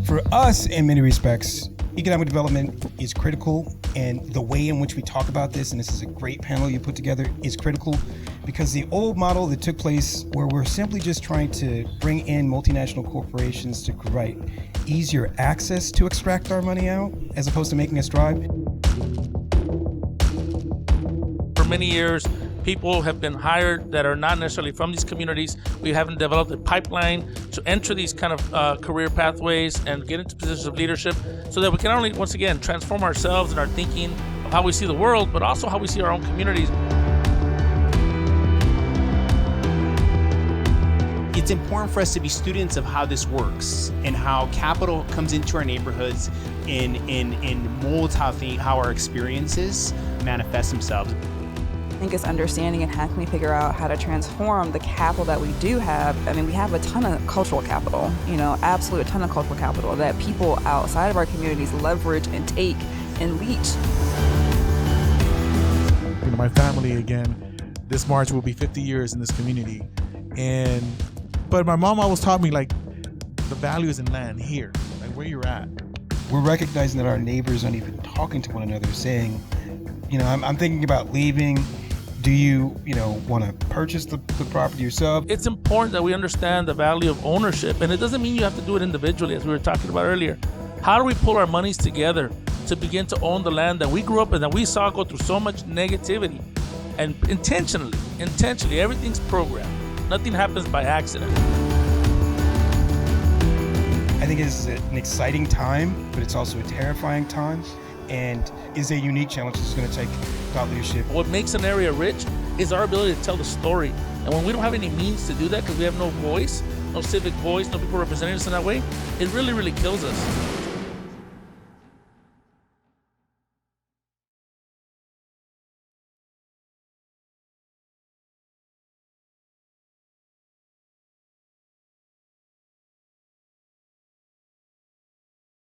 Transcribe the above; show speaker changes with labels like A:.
A: For us, in many respects, economic development is critical, and the way in which we talk about this, and this is a great panel you put together, is critical because the old model that took place where we're simply just trying to bring in multinational corporations to provide easier access to extract our money out as opposed to making us drive.
B: For many years, people have been hired that are not necessarily from these communities. We haven't developed a pipeline to enter these kind of career pathways and get into positions of leadership so that we can only, once again, transform ourselves and our thinking of how we see the world, but also how we see our own communities.
C: It's important for us to be students of how this works and how capital comes into our neighborhoods and molds how our experiences manifest themselves.
D: I think it's understanding and how can we figure out how to transform the capital that we do have. I mean, we have a ton of cultural capital, absolute ton of cultural capital that people outside of our communities leverage and take and leech.
E: My family, again, this March will be 50 years in this community. But my mom always taught me, the value is in land here, where you're at.
A: We're recognizing that our neighbors aren't even talking to one another, saying, I'm thinking about leaving. Do you, want to purchase the property yourself?
B: It's important that we understand the value of ownership, and it doesn't mean you have to do it individually, as we were talking about earlier. How do we pull our monies together to begin to own the land that we grew up in, that we saw go through so much negativity? And intentionally, everything's programmed. Nothing happens by accident.
A: I think it's an exciting time, but it's also a terrifying time, and is a unique challenge that's going to take thought leadership.
B: What makes an area rich is our ability to tell the story. And when we don't have any means to do that because we have no voice, no civic voice, no people representing us in that way, it really, really kills us.